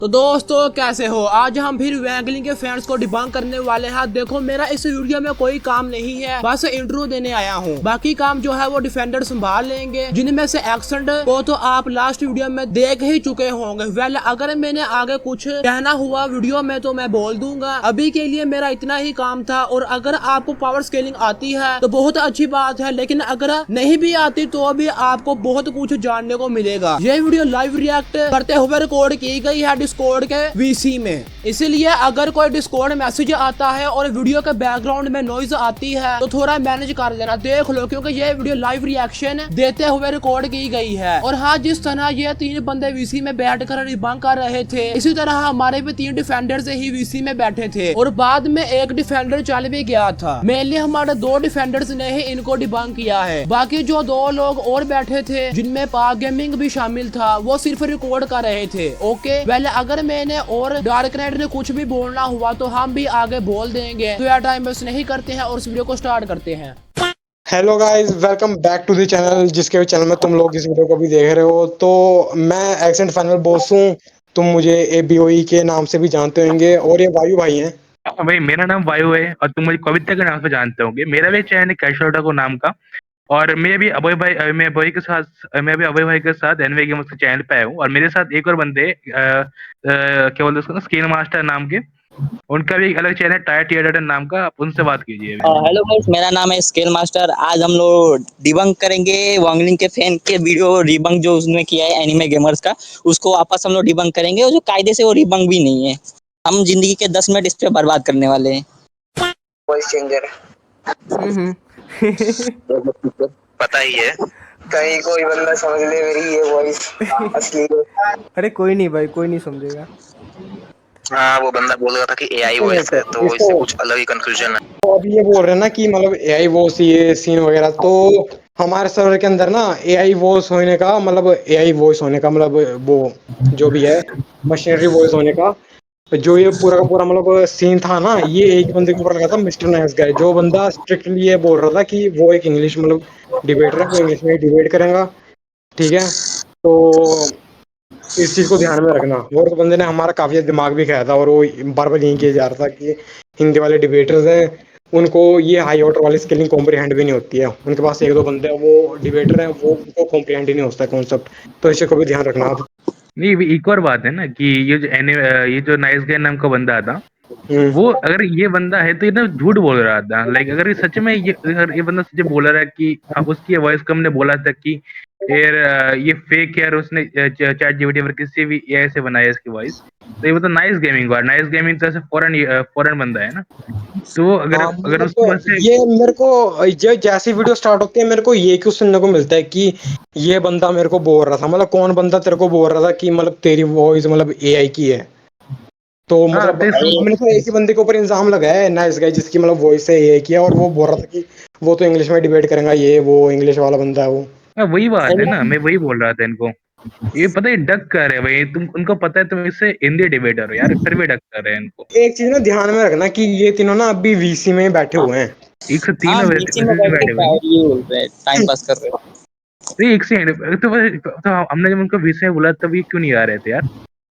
तो दोस्तों कैसे हो। आज हम फिर वैंगलिंग के फैंस को डिबंक करने वाले हैं। देखो मेरा इस वीडियो में कोई काम नहीं है, बस इंट्रो देने आया हूँ। बाकी काम जो है वो डिफेंडर संभाल लेंगे, जिनमें से एक्सेंट को तो आप लास्ट वीडियो में देख ही चुके होंगे। वेल अगर मैंने आगे कुछ कहना हुआ वीडियो में तो मैं बोल दूंगा। अभी के लिए मेरा इतना ही काम था। और अगर आपको पावर स्केलिंग आती है तो बहुत अच्छी बात है, लेकिन अगर नहीं भी आती तो भी आपको बहुत कुछ जानने को मिलेगा। ये वीडियो लाइव रिएक्ट करते हुए रिकॉर्ड की गई है डिस्कॉर्ड के वीसी में, इसीलिए अगर कोई डिस्कॉर्ड मैसेज आता है और वीडियो के बैकग्राउंड में नॉइज आती है तो थोड़ा मैनेज कर लेना, देख लो, क्योंकि ये वीडियो लाइव रिएक्शन देते हुए रिकॉर्ड की गई है। और हाँ, जिस तरह ये तीन बंदे वीसी में बैठ कर डिबंक कर रहे थे, इसी तरह हमारे भी तीन डिफेंडर्स ही वीसी में बैठे थे और बाद में एक डिफेंडर चल भी गया था। मेनली हमारे दो डिफेंडर्स ने ही इनको डिबंक किया है। बाकी जो दो लोग और बैठे थे जिनमें पाक गेमिंग भी शामिल था, वो सिर्फ रिकॉर्ड कर रहे थे। ओके, पहले अगर मैंने और डार्क नाइट ने कुछ भी बोलना हुआ तो हम भी आगे बोल देंगे। तो यार टाइम वेस्ट नहीं करते हैं और इस वीडियो को स्टार्ट करते हैं। Hello guys, welcome back to the channel. जिसके चैनल में तुम लोग इस वीडियो को भी देख रहे हो, तो मैं एक्सेंट फाइनल बॉस हूँ। तुम मुझे एबीओई के नाम से भी जानते होंगे, और ये वायु भाई हैं। भाई मेरा नाम वायु है और तुम मुझे कविता के नाम से जानते होंगे। मेरा भी चैनल है कैशोटा को नाम का। और मैं भी अभय भाई के साथ एनवे गेम्स के चैनल पे आया हूँ। और मेरे साथ एक और बंदे क्या बोलते हैं उसको, स्किन मास्टर नाम के। उनका भी एक अलग चैनल है टायर टीयर नाम का। आप उनसे बात कीजिए अभी। हेलो गाइस, मेरा नाम है स्केल मास्टर। आज हम लोग डिबंक करेंगे वांगलिंग के फैन के वीडियो डिबंक जो उसने किया है एनिमे गेमर्स का, उसको वापस हम लोग डिबंक करेंगे। और जो कायदे से वो डिबंक भी नहीं है, हम जिंदगी के 10 मिनट इस पे बर्बाद करने वाले हैं। वॉइस चेंजर पता ही है। कहीं कोई बंदा समझ ले मेरी ये वॉइस असली है। अरे कोई नहीं भाई, कोई नहीं समझेगा। हाँ, वो बंदा बोल रहा था कि एआई वॉइस है, तो इसको इससे कुछ अलग ही कंफ्यूजन है। तो अभी ये बोल रहे हैं ना कि मतलब एआई वॉइस ये सीन वगैरह, तो हमारे सर्वर के अंदर ना एआई वॉइस होने का मतलब एआई वॉइस होने का मतलब वो जो भी है मशीनरी वॉइस होने का जो ये पूरा का पूरा मतलब सीन था ना, ये एक बंदे के ऊपर लगा था, मिस्टर नाइस गाय। जो बंदा स्ट्रिक्टली ये बोल रहा था कि वो एक इंग्लिश मतलब डिबेटर है, वो इंग्लिश में डिबेट करेगा। ठीक है, तो इस चीज को ध्यान में रखना। और उस बंदे ने हमारा काफी दिमाग भी खाया था, और वो बार बार यही किया जा रहा था कि हिंदी वाले डिबेटर्स हैं, उनको ये हाई ऑर्डर वाली स्किलिंग कॉम्प्रिहेंड भी नहीं होती है। उनके पास एक दो बंदे हैं वो डिबेटर हैं, वो उनको कॉम्प्रिहेंड ही नहीं होता है कॉन्सेप्ट। तो इसे को भी ध्यान रखना आप। नहीं, भी एक और बात है ना कि ये जो नाइस गाय नाम का बंदा था, वो अगर ये बंदा है तो ये ना झूठ बोल रहा था। लाइक अगर ये सच में अगर ये बंदा सच बोल रहा है कि उसकी वॉइस को हमने बोला था कि यार ये फेक है और उसने चैट जीपीटी पर किसी भी एआई से बनाया इसकी वॉइस, तो ये मतलब नाइस गेमिंग हुआ। नाइस गेमिंग तो ऐसे फॉरेन फॉरेन बंदा है ना, तो अगर हाँ अगर मतलब उसकी वजह से ये मेरे को ये जैसी वीडियो स्टार्ट होती है मेरे को ये क्यों सुनने को मिलता है कि ये बंदा मेरे को बोल रहा था। मतलब कौन बंदा तेरे को बोल रहा था कि मतलब तेरी वॉइस मतलब एआई की है? तो हाँ मतलब तो मैंने तो एक ही बंदे के ऊपर इल्जाम लगाया है, नाइस गाय, जिसकी मतलब वॉइस है एआई की है, और वो बोल रहा था कि वो तो इंग्लिश में डिबेट करेगा, ये वो इंग्लिश वाला बंदा है वो। हाँ, वही बात है ना, मैं वही बोल रहा था इनको। ये पता है डक कर रहे हैं भाई, तुम उनको पता है तुम इससे हिंदी डिबेटर हो यार, फिर भी डक कर रहे हैं इनको। एक चीज ना ध्यान में रखना कि ये तीनों ना अभी वीसी में बैठे हुए हैं। 103 हाँ, बीच में वैसे बैठ के बैठे हुए हैं। ये बोल रहे हैं, टाइम पास कर रहे हो। तो एक सेकंड, तो हमने जब उनको वीसी में बोला तब ये क्यों नहीं आ रहे थे यार?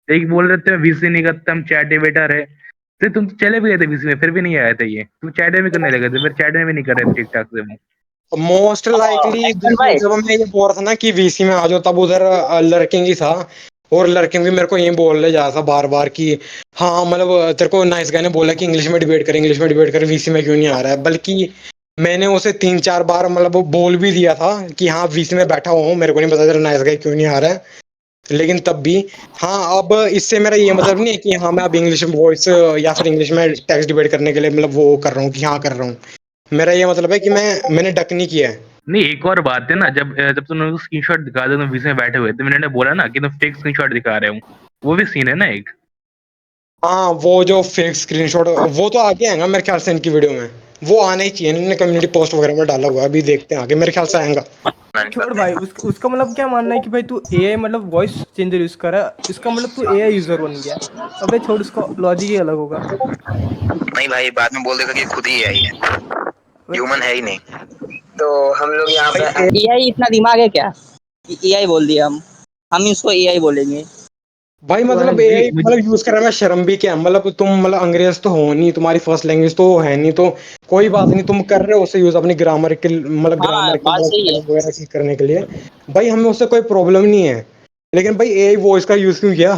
एक बोल रहे थे वीसी नहीं करते, हम चैट डिबेटर है। तो तुम तो चले भी गए थे वीसी में, फिर भी नहीं आए थे ये। तुम चैट में करने लगे थे, फिर चैट में भी नहीं कर रहे थे ठीक ठाक से वो। मोस्ट लाइकली एक्शन भाई, जब मैं ये बोल रहा था ना कि वीसी में आ जाओ, तब उधर लर्किंग ही था। और लर्किंग भी मेरे को यही बोलने जा रहा था बार बार कि हाँ मतलब तेरे को नाइस गाय ने बोला कि इंग्लिश में डिबेट कर, इंग्लिश में डिबेट कर, वीसी में क्यों नहीं आ रहा है? बल्कि मैंने उसे 3-4 बार मतलब वो बोल भी दिया था कि हाँ वीसी में बैठा हुआ हूँ, मेरे को नहीं पता तेरा नाइस गाय क्यों नहीं आ रहा है। लेकिन तब भी हाँ, अब इससे मेरा ये मतलब नहीं है कि हाँ मैं अब इंग्लिश में वॉइस या फिर इंग्लिश में टेक्स्ट डिबेट करने के लिए मतलब वो कर रहा हूँ कि हाँ कर रहा हूँ। मेरा ये मतलब है कि मैंने डक नहीं किया है। नहीं, एक और बात है ना, जब जब तुम लोग स्क्रीनशॉट दिखा दो तुम वीसी में बैठे हुए थे, मैंने बोला ना कि तुम फेक स्क्रीनशॉट दिखा रहे हो। वो भी सीन है ना एक। हाँ, वो जो फेक स्क्रीनशॉट वो तो आगे आएगा मेरे ख्याल से इनकी वीडियो में। वो आना ही चाहिए, इन्होंने कम्युनिटी पोस्ट वगैरह में डाला हुआ है, अभी देखते हैं आगे, मेरे ख्याल से आएगा। छोड़ भाई, उसका मतलब क्या मानना है कि भाई तू एआई मतलब वॉइस चेंजर यूज कर रहा है, इसका मतलब तू एआई यूजर बन गया। अबे छोड़, उसका लॉजिक ही अलग होगा। नहीं भाई, बाद में बोल देगा कि खुद ही एआई है, ह्यूमन है ही नहीं। तो हम लोग यहाँ पे एआई इतना दिमाग है क्या कि एआई बोल दिया हम इसको एआई बोलेंगे? भाई मतलब वही एआई मुझे मतलब यूज करने में शर्म भी क्या है? मतलब तुम मतलब अंग्रेज तो हो नहीं, तुम्हारी फर्स्ट लैंग्वेज तो है नहीं, तो कोई बात नहीं, तुम कर रहे हो उससे यूज अपनी ग्रामर के मतलब हाँ ग्रामर के बात सही है। स्पेलिंग वगैरह ठीक करने के लिए। भाई हमें उससे कोई प्रॉब्लम नहीं है, लेकिन भाई एआई वॉइस का यूज क्यों किया?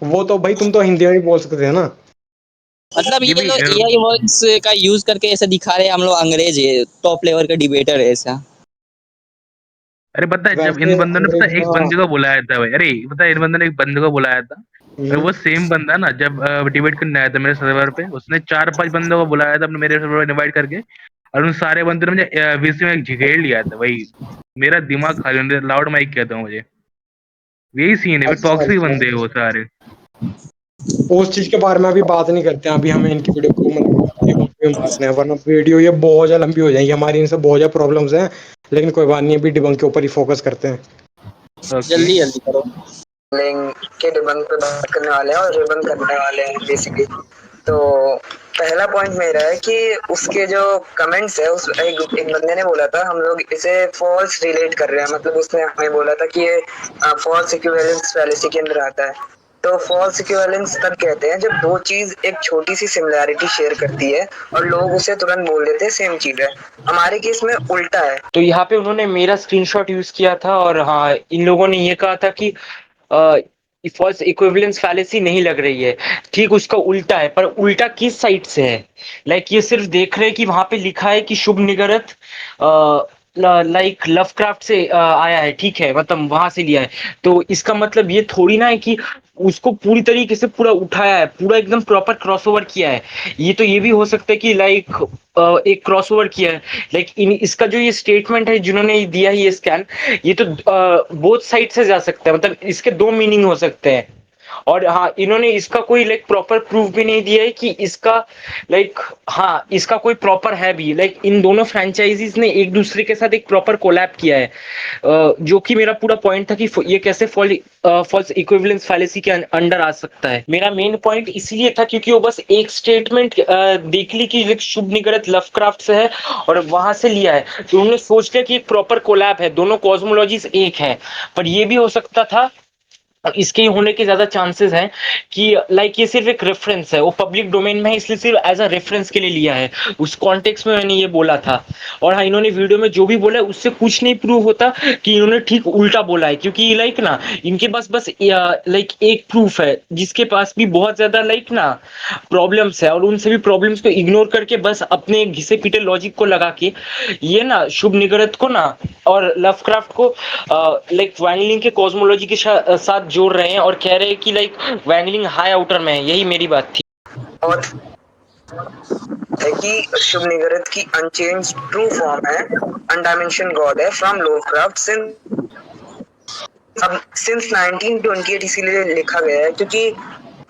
वो तो भाई तुम तो हिंदी में भी बोल सकते थे ना। मतलब ये ये भी लोग एआई वॉइस का यूज करके ऐसा दिखा रहे हैं हम लोग अंग्रेज है, टॉप लेवल का डिबेटर है ऐसा। अरे पता है जब वैसे इन बंदों ने पता अंग्रेज है एक हाँ। बंदे को बुलाया था भाई, अरे पता है इन बंदों ने एक बंदे को बुलाया था, और हम्म, वो सेम बंदा ना जब डिबेट करने आया था मेरे सर्वर पे, उसने 4-5 बंदों को बुलाया था अपने मेरे सर्वर पे इनवाइट करके, और उन सारे बंदों ने मुझे वीसी में झिगेड़ लिया था भाई। मेरा दिमाग खा लिया, लाउड माइक किया था मुझे। यही सीन है, अच्छा टॉक्सिक अच्छा। बंदे हैं वो सारे। उस चीज के बारे में अभी बात नहीं करते हैं, अभी हमें इनकी वीडियो को मतलब डिबंक में मारना है, वरना वीडियो ये बहुत ज्यादा लंबी हो जाएगी हमारी, इनसे बहुत ज्यादा प्रॉब्लम्स हैं। लेकिन कोई बात नहीं, अभी डिबंक के ऊपर ही फोकस करते हैं। ओके। जल्दी जल्दी करो। लिंक के डिबंक पे बात करने वाले हैं और रिबन करने वाले हैं बेसिकली। तो पहला पॉइंट मेरा है कि उसके जो कमेंट्स है, उस एक बंदे ने बोला था हम लोग इसे फॉल्स रिलेट कर रहे हैं, मतलब उसने हमें बोला था कि ये फॉल्स इक्विवेलेंस फैलेसी के अंदर आता है। तो फॉल्स इक्विवेलेंस तब कहते हैं जब दो चीज एक छोटी सी सिमिलैरिटी शेयर करती है और लोग उसे तुरंत बोल देते हैं सेम चीज है। हमारे केस में उल्टा है। तो यहाँ पे उन्होंने मेरा स्क्रीनशॉट यूज किया था, और हाँ इन लोगों ने ये कहा था कि फॉल्स इक्विवेलेंस फैलेसी नहीं लग रही है, ठीक उसका उल्टा है। पर उल्टा किस साइड से है? लाइक ये सिर्फ देख रहे हैं कि वहां पे लिखा है कि शुभ निगरत लाइक लवक्राफ्ट से आया है, ठीक है, मतलब वहां से लिया है। तो इसका मतलब ये थोड़ी ना है कि उसको पूरी तरीके से पूरा उठाया है, पूरा एकदम प्रॉपर क्रॉसओवर किया है। ये तो ये भी हो सकता है कि लाइक एक क्रॉसओवर किया है। लाइक इन इसका जो ये स्टेटमेंट है जिन्होंने दिया है ये स्कैन, ये तो बोथ साइड से जा सकता है, मतलब इसके दो मीनिंग हो सकते हैं। और हाँ इन्होंने इसका कोई लाइक प्रॉपर प्रूफ भी नहीं दिया है कि इसका लाइक हाँ इसका कोई प्रॉपर है भी। लाइक इन दोनों फ्रेंचाइजीज ने एक दूसरे के साथ एक प्रॉपर कोलैब किया है, जो कि मेरा पूरा पॉइंट था कि ये कैसे फॉल्स इक्विवेलेंस फैलेसी के अंडर आ सकता है। मेरा मेन पॉइंट इसलिए था क्योंकि वो बस एक स्टेटमेंट देख ली कि शुभ निगरत लवक्राफ्ट से है और वहां से लिया है, तो उन्होंने सोच लिया कि एक प्रॉपर कोलैब है, दोनों कॉस्मोलॉजीज एक है। पर ये भी हो सकता था, इसके होने के ज्यादा चांसेस हैं कि लाइक ये सिर्फ एक रेफरेंस है, वो पब्लिक डोमेन में है इसलिए सिर्फ एज अ रेफरेंस के लिए लिया है, उस कॉन्टेक्स्ट में मैंने ये बोला था। और हाँ इन्होंने वीडियो में जो भी बोला है उससे कुछ नहीं प्रूव होता कि इन्होंने ठीक उल्टा बोला है, क्योंकि लाइक ना इनके पास बस लाइक एक प्रूफ है, जिसके पास भी बहुत ज्यादा लाइक ना प्रॉब्लम्स है, और उन सभी प्रॉब्लम्स को इग्नोर करके बस अपने घिसे पीटे लॉजिक को लगा के ये ना शुभ निगरत को ना और लवक्राफ्ट को लाइक वैंगलिंग के कॉस्मोलॉजी के साथ जोड़ रहे हैं, और कह रहे हैं कि लाइक वैंगलिंग हाई आउटर में है। यही मेरी बात थी। और है कि शुभ निगरत की अनचेंज ट्रू फॉर्म है, अनडायमेंशन गॉड है फ्रॉम लोवक्राफ्ट अब सिंस 1928 इसीलिए लिखा गया है क्योंकि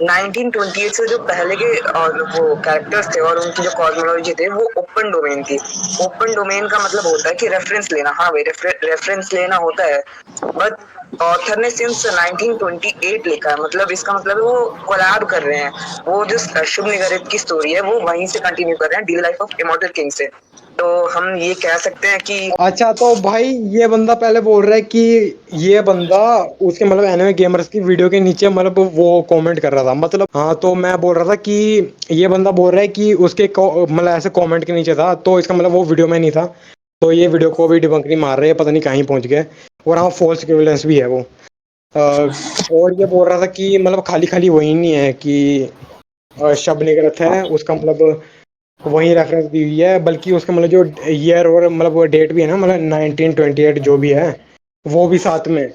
1928 से जो पहले के और वो कैरेक्टर्स थे और उनकी जो कॉस्मोलॉजी थे वो ओपन डोमेन थी। ओपन डोमेन का मतलब होता है कि रेफरेंस लेना, हाँ भाई रेफरेंस लेना होता है, बट ऑथर ने सिंस 1928 लिखा है, मतलब इसका मतलब वो कोलैब कर रहे हैं। वो जो शुभ निगरित की स्टोरी है वो वहीं से कंटिन्यू कर रहे हैं, D life of immortal king से। तो हम ये कह सकते हैं कि अच्छा तो भाई ये बंदा पहले बोल रहा है कि ये बंदा उसके मतलब एनिमे गेमर्स की वीडियो के नीचे मतलब वो कमेंट कर रहा था, मतलब हाँ, तो मैं बोल रहा था कि ये बंदा बोल रहा है कि उसके मतलब ऐसे कमेंट के नीचे था, तो इसका मतलब वो वीडियो में नहीं था, तो ये वीडियो को भी डिबंक नहीं मार रहे, पता नहीं कहीं पहुंच गए। और हाँ फॉल्स इक्विवेलेंस भी है वो। और ये बोल रहा था कि मतलब खाली खाली वही नहीं है कि शब निगरत है, उसका मतलब वही रेफरेंस दी हुई है, बल्कि उसका मतलब जो ईयर और मतलब वो डेट भी है ना, मतलब 1928 जो भी है वो भी साथ में।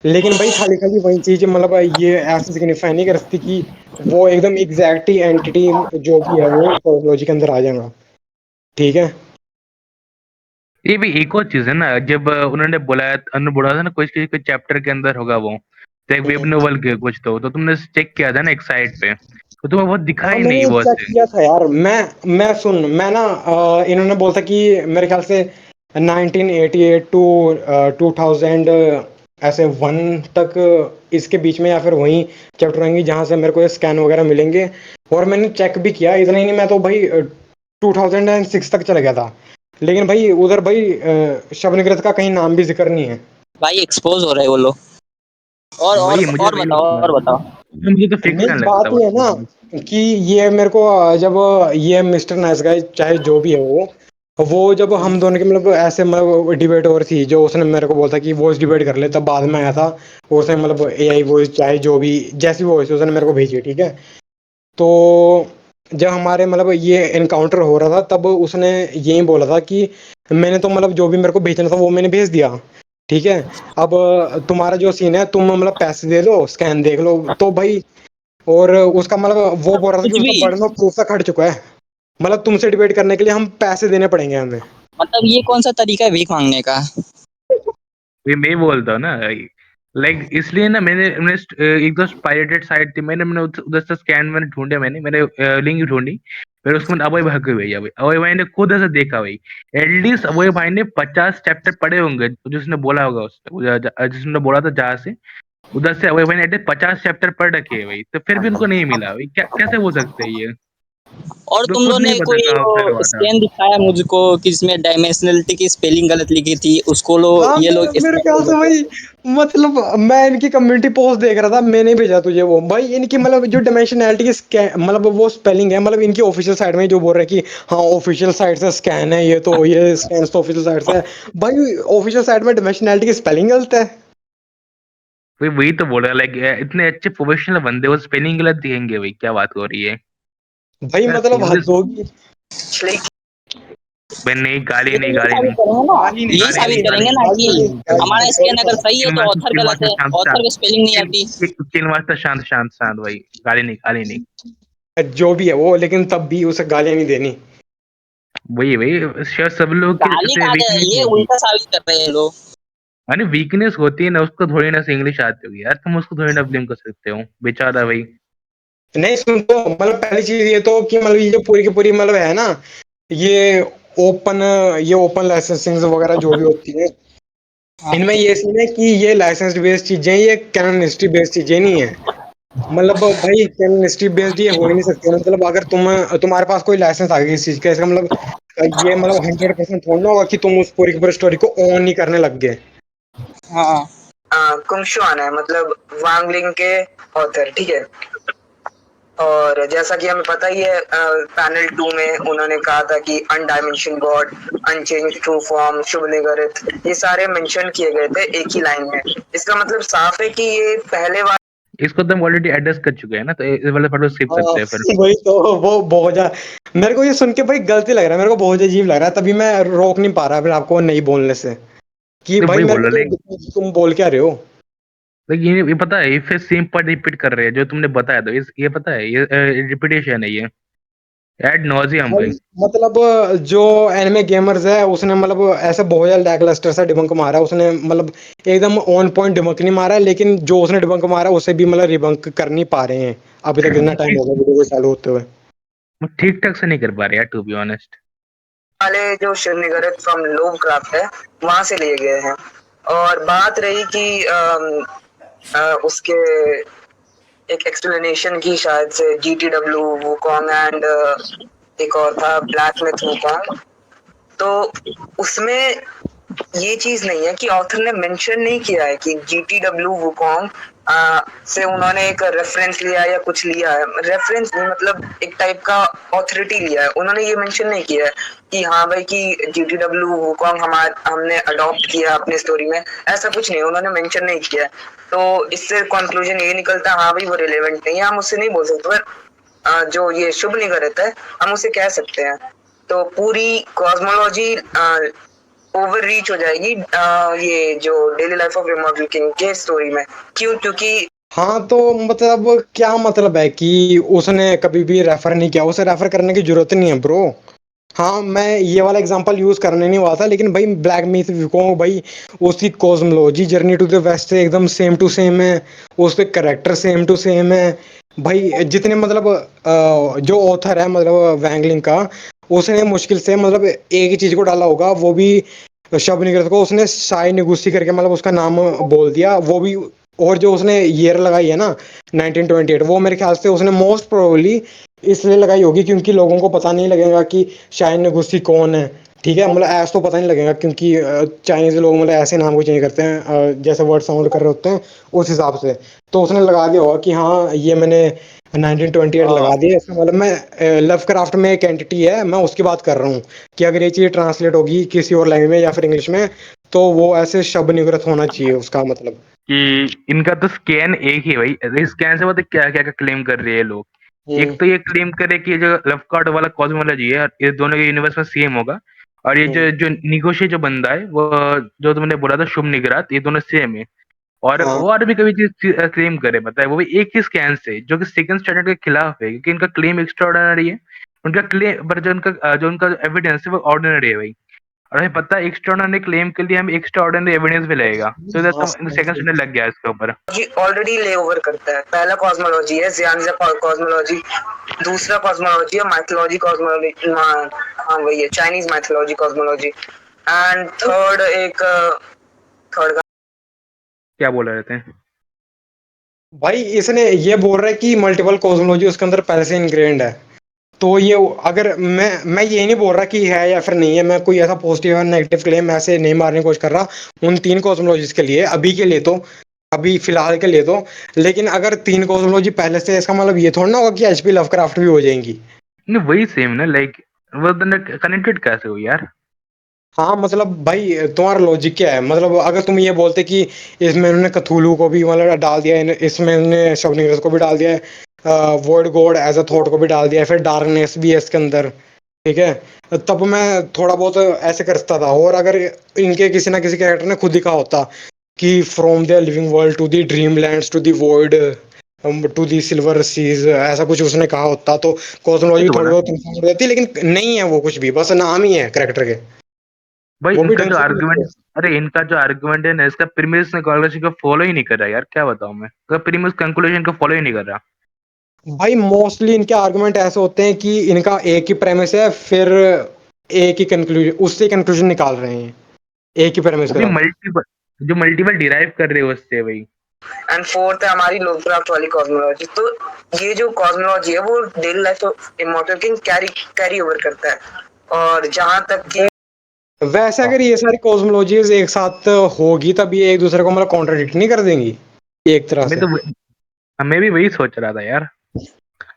लेकिन भाई खाली खाली वही चीज मतलब ये ऐसे सिग्निफाई नहीं कर सकती कि वो एकदम एग्जैक्ट ही एंटिटी जो भी है वो कोस्मोलॉजी के अंदर आ जाएगा, ठीक है। ये भी एक और चीज है ना, जब उन्होंने बोला था ना कोई चैप्टर के अंदर होगा वो, तो एक वेब नोवेल के कुछ तो तुमने चेक किया था ना एक साइट पे, तो तुम्हें वो दिखा हाँ ही नहीं मैंने वो चेक सीन। किया था यार, मैं सुन मैं ना इन्होंने बोला था कि मेरे ख्याल से 1988 टू 2000 ऐसे 1 तक इसके बीच में, या फिर वही चैप्टर होंगी जहाँ से मेरे को ये स्कैन वगैरह मिलेंगे। और मैंने चेक भी किया, इतना ही नहीं, मैं तो भाई 2006 तक चला गया था, लेकिन भाई उधर भाई शबनगरत का कहीं नाम भी जिक्र नहीं है। भाई एक्सपोज हो रहे हैं वो लोग। और और वही मुझे और वही बताओ लगता और है। बताओ। मुझे तो फिक्स नहीं नहीं बात लगता ये है ना कि ये मेरे को जब ये मिस्टर नाइस गाय चाहे जो भी है वो जब हम दोनों के मतलब ऐसे मतलब डिबेट और थी जो उसने मेरे को बोला था कि वॉइस डिबेट कर ले, तब बाद में आया था उसने मतलब एआई वॉइस चाहे जो भी जैसी वॉइस उसने मेरे को भेजी, ठीक है। तो जब हमारे मतलब ये एनकाउंटर हो रहा था तब उसने यही बोला था कि मैंने तो मतलब जो भी मेरे को भेजना था वो मैंने भेज दिया, ठीक है। अब तुम्हारा जो सीन है तुम मतलब पैसे दे दो, स्कैन देख लो, तो भाई और उसका मतलब वो बोल रहा था कि कुछ उसका भी, बर्डन ऑफ प्रूफ तक हट चुका है, मतलब तुमसे डिबेट करने के लिए हम पैसे देने पड़ेंगे हमें। मतलब ये कौन सा तरीका है भीख मांगने का? ये मैं बोलता हूँ ना, लाइक इसलिए ना मैंने एक दो पायरेटेड साइट थी, मैंने उधर से स्कैन मैंने ढूंढे, मैंने लिंक ढूंढी, फिर उसके बाद अभय भाई को भेजा भाई, अभय भाई ने खुद ऐसे देखा भाई, एटलीस्ट अभय भाई ने 50 चैप्टर पढ़े होंगे जिसने बोला होगा उसने, जिसने बोला था जहाँ से, उधर से अभय भाई ने एटलीस्ट 50 चैप्टर पढ़ रखे है भाई, तो फिर भी उनको नहीं मिला भाई, क्या कैसे हो सकता है ये? और तो तुम खुद लोगों नहीं ने पता कोई कहाँ पे वो हुआ था। स्कैन दिखाया मुझको कि इसमें डायमेंशनलिटी की स्पेलिंग गलत लिखी थी, उसको हाँ ये लोग मेरे स्कैन ख्याल कर से देते हैं। भाई, मतलब मैं इनकी कम्युनिटी पोस्ट देख रहा था, मैंने भेजा तुझे वो भाई, इनकी मतलब जो डायमेंशनैलिटी की मतलब वो स्पेलिंग है, मतलब इनकी ऑफिशियल साइट में जो बोल रहे हैं कि हाँ ऑफिशियल साइट से स्कैन है, ये स्कैन तो ऑफिशियल साइट से है। भाई ऑफिशियल साइट में डायमेंशनैलिटी की स्पेलिंग गलत है। भाई वही तो बोल रहा, लाइक इतने अच्छे प्रोफेशनल बंदे वो स्पेलिंग गलत दिखेंगे भाई, क्या बात हो रही है? भाई यार मतलब हद इंग्लिश, होगी। पिछले भाई नहीं, गाली ये तो नहीं, यही गाली साबित नहीं, करेंगे ना, गाली नहीं यही गाली गाली नहीं, साबित गाली करेंगे नहीं, ना गाली कि नहीं गाली हमारा नहीं स्कैन अगर सही है चिल तो मास्टर, ऑथर चिल गलत मास्टर, है, शांत ऑथर शांत, में स्पेलिंग नहीं चिल आती। चिल मास्टर, शांत शांत शांत भाई, गाली नहीं, गाली नहीं। जो भी है वो, लेकिन तब भी उसे गालियां नहीं देनी। वही वही शायद सब लोग के गाली ऐसे का वीकनेस ये होगी, उल्टा साबित कर रहे हैं लोग। अरे वीकनेस होती है ना, उसको थोड़ी ना इंग्लिश आती होगी यार, तुम उसको थोड़ी ना ब्लेम कर सकते हो, बेचारा भाई। नहीं सुन, तो मतलब पहली चीज ये तो कि मतलब ये जो पूरी की पूरी मतलब है ना, ये ओपन ये ओपन लाइसेंसिंग वगैरह जो भी होती है, हाँ। इनमें ये सीन है कि ये लाइसेंस बेस्ड चीजें, ये कैनोनिस्टी बेस्ड चीजें नहीं है। मतलब भाई कैनोनिस्टी बेस्ड ये हो ही नहीं सकती, मतलब अगर तुम्हारे पास कोई लाइसेंस आ गया किसी चीज का, इसका मतलब ये मतलब 100% थोड़ा ना होगा कि तुम उस पूरी की पूरी स्टोरी को ऑन ही करने लग गए। हाँ। कुंगशुआन है मतलब वांगलिंग के ऑथर, ठीक है। और जैसा कि हमें पता ही है, पैनल 2 में उन्होंने कहा था कि अनडायमेंशन गॉड, अनचेंज ट्रू फॉर्म, शुभ निगरित, ये सारे मेंशन किए गए थे एक ही लाइन में। इसका मतलब साफ है कि ये पहले वाले इसको तो हम ऑलरेडी एड्रेस कर चुके हैं ना, तो इस वाले पार्ट को स्किप हाँ करते हैं फिर। वही तो, वो बहुत मेरे को ये सुन के भाई गलती लग रहा है, मेरे को बहुत अजीब लग रहा है, तभी मैं रोक नहीं पा रहा फिर आपको नहीं बोलने से कि तो भाई वही मेरे बोल को रहा, तो तुम बोल क्या रहे हो। लेकिन ये पता है, ये फिर सेम पार्ट रिपीट कर रहे हैं जो तुमने बताया, तो ये पता है, ये रिपीटेशन है ये, एड नॉजियम भाई भाई। मतलब जो एनिमे गेमर्स है उसने मतलब ऐसे बहुत ज्यादा लैकलस्टर सा डिबंक मारा है उसने, मतलब एकदम ऑन पॉइंट डिबंक नहीं मारा है, लेकिन जो उसने डिबंक मारा है उसे भी मतलब रिबंक कर नहीं पा रहे हैं अभी तक, इतना टाइम ठीक, हो गया वीडियो को चालू होते हुए। ठीक ठाक से नहीं कर पा रहे यार, टू बी ऑनेस्ट। जो शुभ निगरित फ्रॉम लोवक्राफ्ट है वहां से लिए गए हैं। और बात रही कि उसके एक एक्सप्लेनेशन की, शायद से GTW वुकोंग एंड एक और था ब्लैक मिथ वुकोंग, तो उसमें ये चीज नहीं है कि ऑथर ने मेंशन नहीं किया है कि GTW वुकोंग से उन्होंने एक रेफरेंस लिया या कुछ लिया है। रेफरेंस नहीं, मतलब एक टाइप का ऑथोरिटी लिया है। उन्होंने ये मेंशन नहीं किया है कि हाँ भाई कि GTW वुकोंग हमने अडॉप्ट किया अपनी स्टोरी में, ऐसा कुछ नहीं, उन्होंने मेंशन नहीं किया है। तो इससे कंक्लूजन ये निकलता है हाँ भाई वो रिलेवेंट नहीं है, हम उससे नहीं बोल सकते, पर जो ये शुभ निगरित है हम उसे कह सकते हैं। तो पूरी कॉस्मोलॉजी ओवर रीच हो जाएगी ये जो daily life of immortal king के स्टोरी में। क्यों? क्योंकि हाँ तो मतलब क्या मतलब है कि उसने कभी भी रेफर नहीं किया, उसे रेफर करने की जरूरत नहीं है ब्रो। हाँ मैं ये वाला एग्जांपल यूज करने नहीं वाला था, लेकिन भाई ब्लैक मिथ विकोंग भाई उसकी cosmology journey to the west से एकदम सेम टू सेम है, उसके करेक्टर सेम टू सेम है भाई। जितने मतलब जो ऑथर है मतलब वैंगलिंग का, उसने मुश्किल से मतलब एक ही चीज को डाला होगा, वो भी शब निगरत को उसने शाई निगुसी करके मतलब उसका नाम बोल दिया वो भी। और जो उसने ईयर लगाई है ना 1928, वो मेरे ख्याल से उसने मोस्ट प्रोबेबली इसलिए लगाई होगी क्योंकि लोगों को पता नहीं लगेगा कि शाइन निगुसी कौन है, ठीक है, मतलब ऐसा तो पता नहीं लगेगा क्योंकि चाइनीज लोग मतलब ऐसे नाम को चेंज करते हैं जैसे वर्ड साउंड कर रहे होते हैं उस हिसाब से। तो उसने लगा दिया होगा कि हाँ ये मैंने 1928 लगा दिया, इसका मतलब मैं लव क्राफ्ट में एक एंटिटी है, मैं उसकी बात कर रहा हूँ कि अगर ये चीज़ ट्रांसलेट होगी किसी और लैंग्वेज में या फिर इंग्लिश में तो वो ऐसे शब्द निवृत्त होना चाहिए उसका मतलब। कि इनका तो स्कैन एक ही है भाई। स्कैन से पता क्या क्या क्लेम कर रहे हैं लोग। हम्म। एक तो ये क्लेम करे कि ये जो लव कार्ड वाला कॉस्मोलॉजी है ये दोनों के यूनिवर्स में सेम होगा। और ये जो हम्म। जो निगोशिए जो बंदा है वो जो तुमने बोला था शुभ निगरात, ये दोनों सेम है। हाँ। और भी कभी चीज क्लेम करे बताए वो भी एक ही स्कैन से, जो कि सेकंड स्टैंडर्ड के खिलाफ है क्योंकि इनका क्लेम एक्स्ट्रा ऑर्डिनरी है। उनका क्लेम पर जो उनका एविडेंस है वो ऑर्डिनरी है भाई। और हमें पता है एक्स्ट्रा ऑर्डिनरी क्लेम के लिए हमें एक्स्ट्रा ऑर्डिनरी एविडेंस भी लगेगा, तो इधर हाँ तो समझ सेकंड गया। स्टैंडर्ड लग गया इसके ऊपर। जी ऑलरेडी ले ओवर करता है। पहला कॉस्मोलॉजी है जियांग कॉस्मोलॉजी, दूसरा कॉस्मोलॉजी है माइथोलॉजी कॉस्मोलॉजी, हाँ वही है Chinese mythology cosmology, and third एक थर्ड क्या बोल रहे थे? भाई इसने ये बोल रहा है कि मल्टीपल कॉस्मोलॉजी उसके अंदर पहले से इनग्रेन्ड है। तो ये अगर मैं ये नहीं बोल रहा कि है या फिर नहीं है, मैं कोई ऐसा पॉजिटिव या नेगेटिव क्लेम ऐसे नहीं मारने की कोशिश कर रहा उन तीन कॉस्मोलॉजीज के लिए अभी के लिए तो, अभी फिलहाल के लिए तो। लेकिन अगर तीन कॉस्मोलॉजी पहले से, इसका मतलब ये थोड़ा ना होगा कि एचपी लवक्राफ्ट भी हो जाएंगी। नहीं वही सेम ना, लाइक वो कनेक्टेड कैसे हो यार? हाँ मतलब भाई तुम्हारा लॉजिक क्या है, मतलब अगर तुम ये बोलते कि इसमें उन्होंने कथूलू को भी मतलब डाल दिया है, इसमें उन्होंने शबनिगरस को भी डाल दिया है, word god as a thought को भी डाल दिया है, फिर डार्कनेस भी है इसके अंदर, ठीक है, तब मैं थोड़ा बहुत ऐसे कर सकता था। और अगर इनके किसी ना किसी कैरेक्टर ने खुद ही कहा होता कि from the living world to the dream lands to the void to the silver seas, ऐसा कुछ उसने कहा होता तो ये कॉस्मोलॉजी तो थोड़ी बोला बहुत इंफॉर्म हो जाती, लेकिन नहीं है वो कुछ भी, बस नाम ही है कैरेक्टर के, भाई। वो भी इनका ढंग जो से नहीं लिखते। आर्गुमेंट, अरे इनका जो आर्गुमेंट है ना, इसका प्रीमिस कॉन्क्लूजन को फॉलो ही नहीं कर रहा यार, क्या बताऊं मैं, इसका प्रीमिस कंक्लूजन को फॉलो ही नहीं कर रहा। भाई मोस्टली इनके आर्गुमेंट ऐसे होते हैं कि इनका एक ही प्रेमिस है, फिर एक ही कंक्लूजन, उससे कंक्लूजन निकाल रहे हैं एक ही प्रेमिस के अभी साथ। मल्टीपल, जो मल्टीपल डिराइव कर रहे हो उससे भाई। एंड फोर्थ है हमारी लोवक्राफ्ट वाली कॉस्मोलॉजी। तो ये जो कॉस्मोलॉजी है वो daily life of immortal king carry over करता है। और जहां तक कि वैसे अगर ये सारी कॉस्मोलॉजीज एक साथ होगी तब ये एक दूसरे को मतलब कॉन्ट्रडिक्ट नहीं कर देंगी एक तरह मैं से। तो हमें भी वही सोच रहा था यार।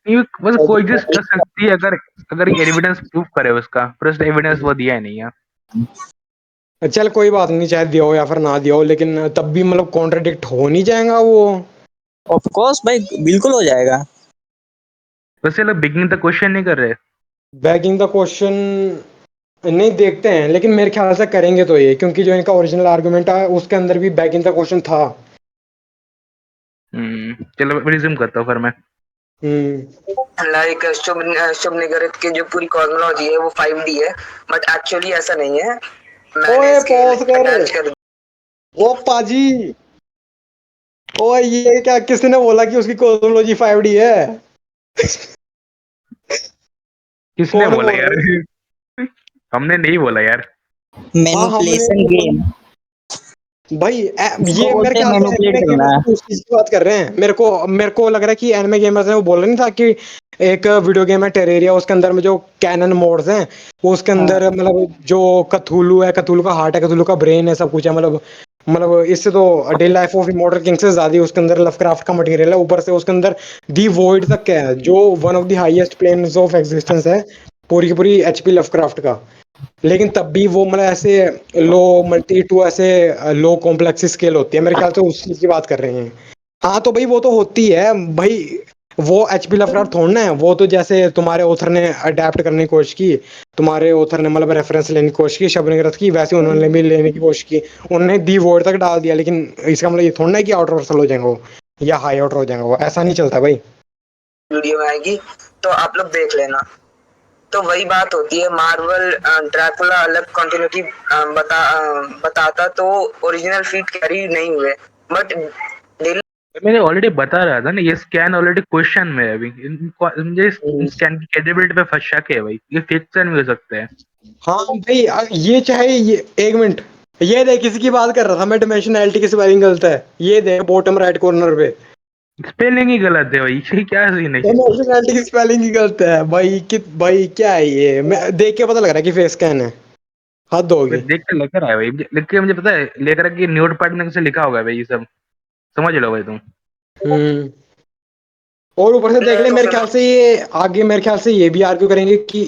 ये बस कोएग्जिस्ट कर सकती है अगर, अगर एविडेंस प्रूव करे उसका, पर एविडेंस वो दिया ही नहीं है। चल कोई बात नहीं, चाहे दिया हो या फिर ना दिया हो, लेकिन तब भी मतलब कॉन्ट्रडिक्ट हो नहीं जाएगा वो। ऑफ कोर्स भाई, बिल्कुल हो जाएगा। वैसे लोग बिगिनिंग तक क्वेश्चन नहीं कर रहे। बैगिंग द क्वेश्चन नहीं देखते हैं, लेकिन मेरे ख्याल से करेंगे तो ये, क्योंकि जो इनका ओरिजिनल आर्गुमेंट है उसके अंदर भी बैगिंग द क्वेश्चन था। चलो रिज्यूम करता हूँ फिर मैं। लाइक शुभ निगरित की जो पूरी कॉस्मोलॉजी है वो 5D है, बट एक्चुअली ऐसा नहीं है। मैंने ओए इसके पॉज कर, अटैच कर ओ पाजी, ओए ये क्या किसने बोला कि उसकी कॉस्मोलॉजी 5D है? किसने कौन बोला बोल रहा यार? है? हमने नहीं बोला यार। हाँ हमने मैनिपुलेशन गेम, भाई इसको ये मेरे बोलते हैं ख्याल से मैनिपुलेट एनिमे करना। गेमर्स उस चीज की बात कर रहे हैं। मेरे को लग रहा है कि एनिमे गेमर्स ने वो बोल रहे नहीं था कि एक वीडियो गेम है टेरेरिया, उसके अंदर में जो कैनन मोड्स हैं वो उसके हाँ, अंदर मतलब जो कथूलू है, कथूलू का हार्ट है, कथूलू का ब्रेन है, सब कुछ है, मतलब इससे तो day life of immortal king से ज्यादा ही उसके अंदर लवक्राफ्ट का मटेरियल है। ऊपर से उसके अंदर दी वॉइड तक क्या है जो one of the highest planes of existence है पूरी की पूरी एचपी लवक्राफ्ट का। लेकिन तब भी वो मतलब ऐसे लो मल्टी टू ऐसे लो कॉम्प्लेक्स स्केल होती है, मेरे ख्याल से उस चीज की बात कर रहे हैं। हाँ तो भाई वो तो होती है भाई, वो एचपी लवक्राफ्ट थोड़ना है, वो तो जैसे तुम्हारे ऑथर ने अडेप्ट करने की कोशिश की, तुम्हारे ऑथर ने मतलब रेफरेंस लेने की कोशिश की शबनगरत की, वैसे उन्होंने भी लेने की कोशिश की, उन्होंने दी वर्ड तक डाल दिया, लेकिन इसका मतलब ये थोड़ा ना है कि आउटर वर्सल हो जाएगा वो या हाई आउटर हो जाएगा वो, ऐसा नहीं चलता भाई। वीडियो में आएगी तो आप लोग देख लेना। तो वही बात होती है, मार्वल ड्रैकुला अलग कंटिन्यूटी बताता तो ओरिजिनल फीट कैरी नहीं हुए, बट मैंने ऑलरेडी बता रहा था ना, ये स्कैन ऑलरेडी क्वेश्चन में है अभी। मुझे इस स्कैन की क्रेडिबिलिटी पे फंस शक है भाई, ये फिक्सन भी हो सकते हैं। हाँ भाई ये चाहे ये एक मिनट, ये देख किसी की बात कर रहा था मैं, डिमेंशनैलिटी की स्पेलिंग गलत है, ये देख बॉटम राइट कॉर्नर पे स्पेलिंग ही गलत है भाई, ये क्या सीन है? डिमेंशनैलिटी की स्पेलिंग ही गलत है भाई। भाई क्या है ये, मैं देख के पता लग रहा है कि फेस स्कैन है। हद होगी। देख के लेकर आया भाई, लिख के मुझे पता है लेकर कि न्यूड पैड में से लिखा होगा भाई ये सब, समझ लो भाई तुम। हम्म। और ऊपर से देख ले, तो मेरे फिर ख्याल से ये आगे मेरे ख्याल से ये भी आर्ग्यू करेंगे कि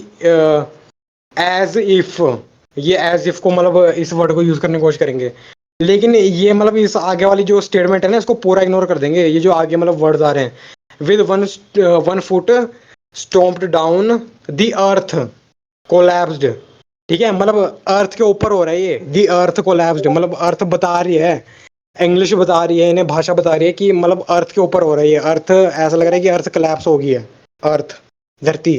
एज इफ, ये एज इफ को मतलब इस वर्ड को यूज करने की कोशिश करेंगे, लेकिन ये मतलब इस आगे वाली जो स्टेटमेंट है ना इसको पूरा इग्नोर कर देंगे। ये जो आगे मतलब वर्ड्स आ रहे हैं, with one foot stomped down the earth collapsed. ठीक है, मतलब अर्थ के ऊपर हो रहा है ये, दी अर्थ कोलैप्स्ड, मतलब अर्थ बता रही है, इंग्लिश बता रही है, इन्हें भाषा बता रही है कि मतलब अर्थ के ऊपर हो रहा है ये, अर्थ ऐसा लग रहा है कि अर्थ कोलैप्स हो गई है, अर्थ, धरती,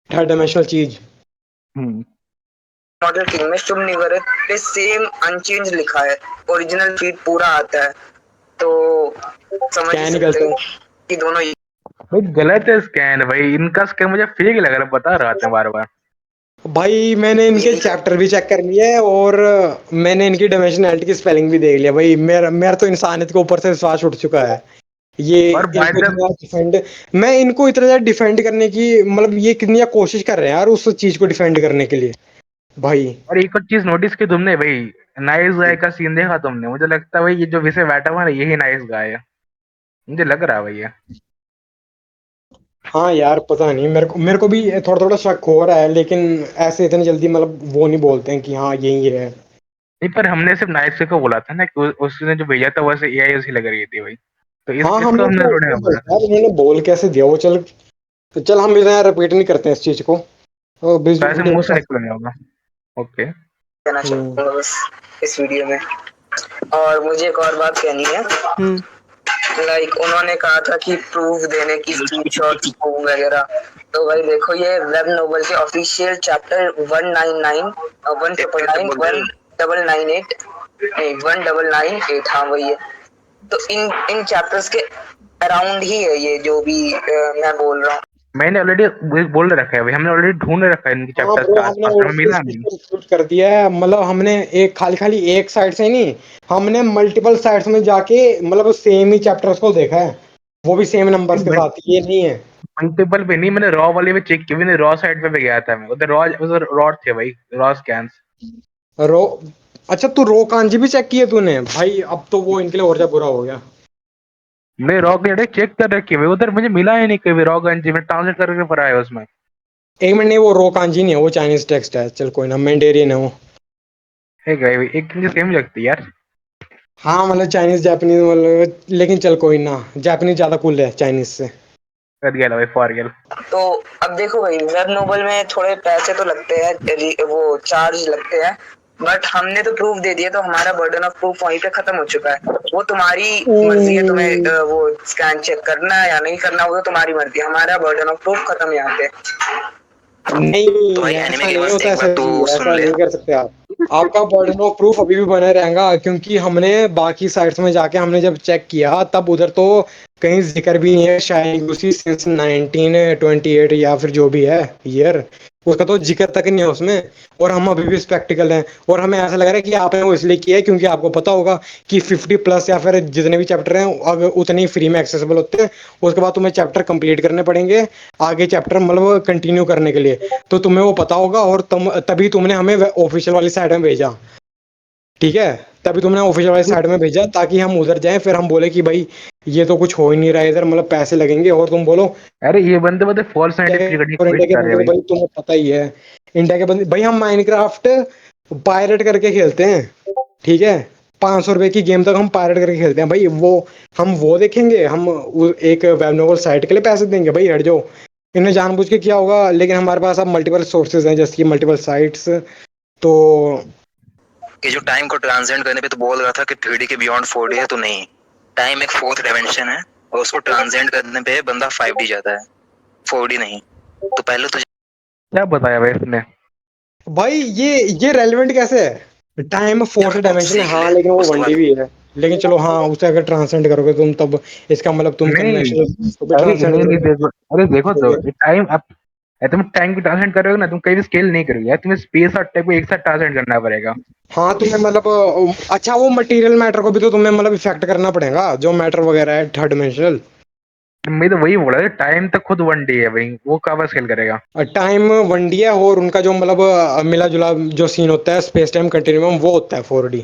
थर्ड डायमेंशनल चीज। हम्म। मॉडल किंग में शुभ निवर्त पे सेम अनचेंज लिखा है, ओरिजिनल फीड पूरा आता है, तो समझ ही क्या सकते निकलता हो है कि दोनों भाई गलत है स्कैन भाई, इनका स्कैन मुझे फेक लग रहा है, बता रहा था बार बार। भाई? मैंने इनके यही है। चैप्टर भी चेक कर लिए है और मैंने इनकी डायमेंशनैलिटी की स्पेलिंग भी देख लिया भाई। मेरा मेरा तो इंसानियत के ऊपर से विश्वास उठ चुका है। ये और भाई इनको साहब, इतना डिफेंड, मैं इनको इतना ज्यादा डिफेंड करने की मतलब ये कितनी कोशिश कर रहे हैं यार उस चीज को डिफेंड करने के लिए भाई। और एक और चीज नोटिस की तुमने भाई, नाइस गाय का सीन देखा तुमने? मुझे लगता है भाई ये जो विषय बैठा हुआ है ना, यही नाइस गाय है, मुझे लग रहा है भाई ये। हाँ यार, पता नहीं, मेरे को भी थोड़ा थोड़ा शक हो रहा है, लेकिन ऐसे इतनी जल्दी मतलब वो नहीं बोलते हैं कि हाँ यही है। नहीं, पर हमने सिर्फ नाइस को बोला था ना कि उसने जो भेजा था वैसे एआई उसी लग रही थी भाई, तो हाँ इसको हमने हमने तो थोड़ा ना उसको बोला बोला था। यार, उन्होंने बोल कैसे दिया वो, चल तो चल हम इतना रिपीट नहीं करते हैं इस चीज को, तो तो ऐसे मुंह से वीडियो। निकल गया होगा। ओके। कहना हम्म। चाहूंगा बस इस वीडियो में। और मुझे एक और बात कहनी है, हम्म। लाइक उन्होंने कहा था कि प्रूफ देने की स्क्रीनशॉट्स वगैरह, तो भाई देखो ये वेब नोवेल के ऑफिशियल चैप्टर 199 1998 1998, हाँ वही है। तो इन इन चैप्टर्स के अराउंड ही है ये जो भी मैं बोल रहा हूँ। मैंने ऑलरेडी बोल रखा है भाई, हमने ऑलरेडी ढूंढ रखा है इनके हाँ चैप्टर्स ब्रो, के हमने आसपास, हमें ऑलरेडी इस मिला चीज नहीं। को रिक्रूट कर दिया है, मतलब हमने एक खाली खाली एक साइड से ही नहीं, हमने मल्टीपल साइड्स में जाके मतलब सेम ही चैप्टर्स को देखा है, वो भी सेम नंबर्स के साथ, ये नहीं है। मल्टीपल पे नहीं, मैंने रॉ वाले में चेक किया, मैंने रॉ साइड पे भी गया था मैं, उधर रॉ, उधर रॉ थे भाई, रॉ स्कैन्स। रो, अच्छा तू रो कांजी भी चेक किए तूने भाई? अब तो वो इनके लिए और ज्यादा बुरा हो गया। मैं रॉ के चेक कर रखी है भाई, उधर मुझे मिला ही नहीं कभी रॉ गंजी में, ट्रांसलेट करके पढ़ा है उसमें। एक मिनट, नहीं वो रो कांजी नहीं है, वो चाइनीज टेक्स्ट है, चल कोई ना, मैंडेरियन है वो। है भाई, एक चीज सेम लगती है यार। हाँ मतलब चाइनीज जापानीज मतलब, लेकिन चल कोई ना, जापानीज ज्यादा कूल है चाइनीज से। कर गया भाई, फॉर गया। तो अब देखो भाई, वेब नोवेल में थोड़े पैसे तो लगते हैं, वो चार्ज लगते हैं, बट हमने तो प्रूफ दे दिया, तो हमारा बर्डन ऑफ प्रूफ वहीं पे खत्म हो चुका है। वो तुम्हारी मर्जी है, तुम्हें वो स्कैन चेक करना है या नहीं करना, वो तो तुम्हारी मर्जी है, हमारा बर्डन ऑफ प्रूफ खत्म यहाँ पे। नहीं तो भाई एनिमे ऐसा नहीं गेमर्स होता, एक ऐसा बात नहीं, तो सुन ऐसा ले। नहीं कर सकते आप। आपका बर्डन ऑफ प्रूफ अभी भी बना रहेगा, क्योंकि हमने बाकी साइट्स में जाके हमने जब चेक किया तब उधर तो कहीं जिक्र भी नहीं है शायद उसी सिंस 1928 या फिर जो भी है ईयर, उसका तो जिक्र तक नहीं है उसमें। और हम अभी भी स्पेक्टिकल हैं, और हमें ऐसा लग रहा है कि आपने वो इसलिए किया है क्योंकि आपको पता होगा कि 50 प्लस या फिर जितने भी चैप्टर हैं अगर उतने ही फ्री में एक्सेसिबल होते हैं, उसके बाद तुम्हें चैप्टर कंप्लीट करने पड़ेंगे आगे चैप्टर मतलब कंटिन्यू करने के लिए, तो तुम्हें वो पता होगा, और तभी तुमने हमें ऑफिशियल वाली साइड में भेजा। ठीक है, तभी तुमने ऑफिशियल वाली साइड में भेजा ताकि हम उधर जाएं, फिर हम बोले कि भाई ये तो कुछ हो ही नहीं रहा है इधर, मतलब पैसे लगेंगे, और तुम बोलो अरे ये बंदे बंदे फॉल्स इंडिया साइंटिफिक करने की के, और कोशिश इंडिया के कर रहे बंदे हैं तो भाई। भाई तुम्हें पता ही है, इंडिया के बंदे भाई हम माइनक्राफ्ट पायरेट करके खेलते हैं। ठीक है, 500 रुपए की गेम तक हम पायरेट करके खेलते हैं भाई, वो हम वो देखेंगे, हम एक वेब नोवेल साइट के लिए पैसे देंगे भाई? हट जाओ, इन्हें जानबूझ के किया होगा, लेकिन हमारे पास अब मल्टीपल सोर्सेज हैं जैसे कि मल्टीपल साइट्स, तो कि जो टाइम को ट्रांसेंड करने पे तो बोल रहा था कि 3D के बियॉन्ड 4D है, तो नहीं, टाइम एक फोर्थ डायमेंशन है और उसको ट्रांसेंड करने पे बंदा 5D जाता है, 4D नहीं। तो पहले तो क्या बताया भाई इसने? भाई ये रेलिवेंट कैसे है? टाइम फोर्थ खुद डायमेंशन है सीख ले हाँ, लेकिन वो उसके 1D बाद। भी है, लेकिन चलो हाँ उसे अगर ट्रांसेंड करोगे तुम तब इसका मतलब तुम नहीं, कन्वेंशनल को भी अरे ट्रांसेंड नहीं नहीं, करोगे। देखो, अरे देखो तो तो टाइम अब, तुम टाइम को ट्रांसलेट कर रहे हो ना, तुम कहीं भी स्केल नहीं करोगे यार, तुम्हें स्पेस और टाइम को एक साथ ट्रांसलेट करना पड़ेगा। हाँ तुम्हें मतलब अच्छा वो मटेरियल मैटर को भी तो तुम्हें मतलब इफेक्ट करना पड़ेगा, जो मैटर वगैरह है थर्ड डायमेंशनल, मैं तो वही बोला, टाइम तो खुद 1 डे है भाई, वो कहाँ स्केल करेगा। टाइम 1D है और उनका जो मतलब मिला जुला जो सीन होता है स्पेस टाइम कंटिन्यूम वो होता है 4D।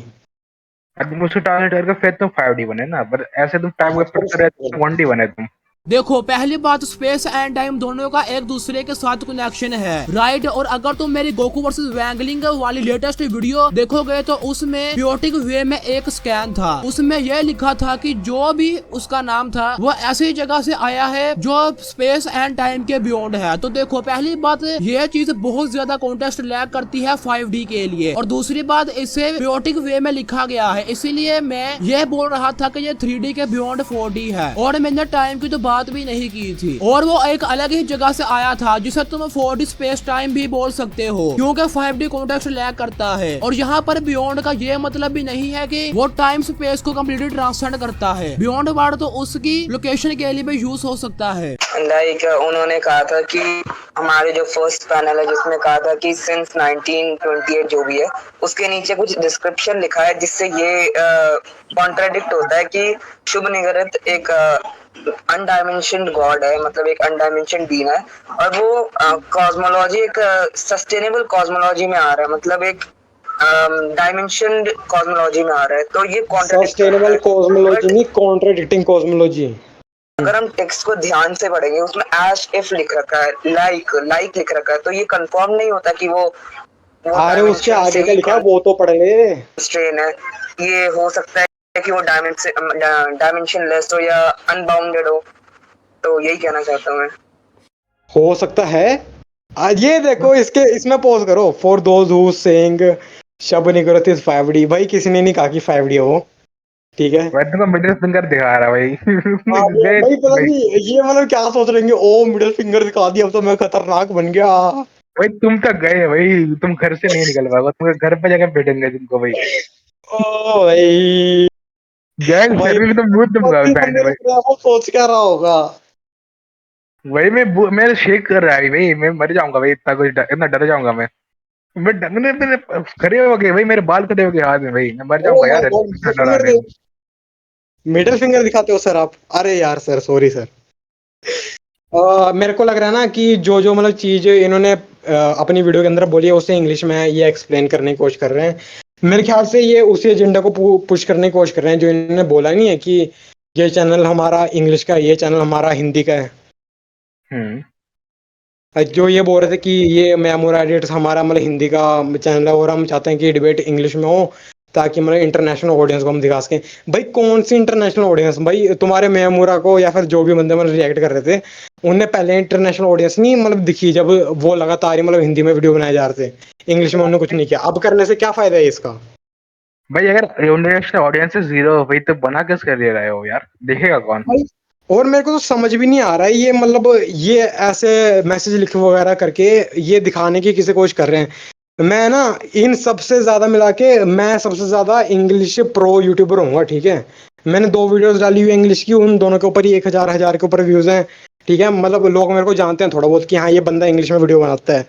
अब तुम उसको टारगेट करके फिर तुम 5D बने ना, पर ऐसे तुम टाइम वेस्ट करते रहते तो 1D बने तुम। देखो पहली बात, स्पेस एंड टाइम दोनों का एक दूसरे के साथ कनेक्शन है, राइट। और अगर तुम मेरी गोकू वर्सेस वैंगलिंग वाली लेटेस्ट वीडियो देखोगे तो उसमें बियोटिक वे में एक स्कैन था, उसमें यह लिखा था कि जो भी उसका नाम था वो ऐसी जगह से आया है जो स्पेस एंड टाइम के बियॉन्ड है। तो देखो पहली बात, यह चीज बहुत ज्यादा कॉन्टेस्ट लैग करती है 5D के लिए, और दूसरी बात इसे बियोटिक वे में लिखा गया है, इसीलिए मैं ये बोल रहा था कि ये 3D के बियॉन्ड 4D है। और मैंने टाइम की तो बात भी नहीं की थी, और वो एक अलग ही जगह से आया था जिसे तुम 4D स्पेस टाइम भी बोल सकते हो, क्योंकि 5D कॉन्टेक्स्ट लैग करता है। और यहाँ पर बियॉन्ड का ये मतलब भी नहीं है कि वो टाइम स्पेस को कम्प्लीटली ट्रांससेंड करता है, बियॉन्ड वर्ड तो उसकी लोकेशन के लिए भी यूज हो सकता है। लाइक उन्होंने कहा था कि हमारे जो फर्स्ट पैनल है जिसमें कहा था कि सिंस 1928 जो भी है उसके नीचे कुछ डिस्क्रिप्शन लिखा है जिससे ये कॉन्ट्राडिक्ट होता है कि शुभ निगरत एक अनडायमेंशन गॉड है, मतलब एक अनडायमेंशन बीन है, और वो कॉस्मोलॉजी एक सस्टेनेबल कॉस्मोलॉजी में आ रहा है, मतलब एक डायमेंशन कॉस्मोलॉजी में आ रहा है। तो ये सस्टेनेबल कॉस्मोलॉजी नहीं, कॉन्ट्राडिक्टिंग कॉस्मोलॉजी। अगर हम टेक्स्ट को ध्यान से पढ़ेंगे उसमें एज इफ लिख रखा है, लाइक लिख रखा है, तो ये कंफर्म नहीं होता कि वो अरे उसके आगे का लिखा है वो तो पढ़ ले। स्ट्रेन है, ये हो सकता है कि वो डायमेंशन लेस हो या अनबाउंडेड हो। तो यही कहना चाहता हूँ मैं। हो सकता है। आज ये देखो इसमें पॉज करो। फॉर दोज हु सेइंग शब निगरत इज 5D, भाई किसी ने नहीं कहा कि 5D हो, ठीक है। वैसे तो मिडिल फिंगर दिखा रहा भाई। हाँ गए भाई पता भाई। नहीं ये मतलब क्या सोच रहे हैं, ओ मिडिल फिंगर दिखा दिया अब तो मैं खतरनाक बन गया। भाई तुम तो गए भाई, तुम घर से नहीं निकल पाओगे, तुम्हें घर पे जाकर बैठेंगे तुमको भाई। ओ भाई गैंग भाई सर्विस तो मुंह तुमका बैंड भाई। वो सोच क्या रहा होगा। भाई मैं शेक कर रहा है भाई, मैं मर जाऊंगा भाई, इतना डर जाऊंगा मैं डरने मेरे खड़े हो गए भाई, मेरे बाल खड़े हो गए हाथ में भाई, मैं मर ओ जाऊंगा माय यार गॉड, इतना डराने में। मिडिल फिंगर दिखाते हो सर आप? अरे यार सर, सॉरी सर। मेरे को लग रहा है ना कि जो जो मतलब चीज इन्होंने अपनी वीडियो के अंदर बोली है उसे इंग्लिश में ये एक्सप्लेन करने की कोशिश कर रहे हैं। मेरे ख्याल से ये उसी एजेंडा को पुश करने की कोशिश कर रहे हैं जो इन्होंने बोला नहीं है कि ये चैनल हमारा इंग्लिश का है, ये चैनल हमारा हिंदी का है। हम्म। जो ये बोल रहे थे कि ये मैमोरा एडिट्स हमारा मतलब हिंदी का चैनल है और हम चाहते हैं कि डिबेट इंग्लिश में हो ताकि मतलब इंटरनेशनल ऑडियंस को हम दिखा सकें। भाई कौन सी इंटरनेशनल ऑडियंस? भाई तुम्हारे मैमोरा को या फिर जो भी बंदे मतलब रिएक्ट कर रहे थे उनने पहले इंटरनेशनल ऑडियंस नहीं मतलब दिखी जब वो लगातार ही मतलब हिंदी में वीडियो बनाए जा रहे थे, इंग्लिश में उन्होंने कुछ नहीं किया। अब करने से क्या फायदा है इसका? भाई अगर इंटरनेशनल ऑडियंस जीरो हो भाई तो बना किस कर रहे हो यार, देखेगा कौन। भाई और मेरे को तो समझ भी नहीं आ रहा है ये मतलब ये ऐसे मैसेज लिख वगैरह करके ये दिखाने की किसी कोशिश कर रहे हैं। मैं ना इन सबसे ज्यादा मिला के मैं सबसे ज्यादा इंग्लिश प्रो यूट्यूबर हूँ, ठीक है। मैंने 2 वीडियोस डाली हुई इंग्लिश की, उन दोनों के ऊपर ही 1000 के ऊपर व्यूज हैं, ठीक है। मतलब लोग मेरे को जानते हैं थोड़ा बहुत कि हाँ ये बंदा इंग्लिश में वीडियो बनाता है।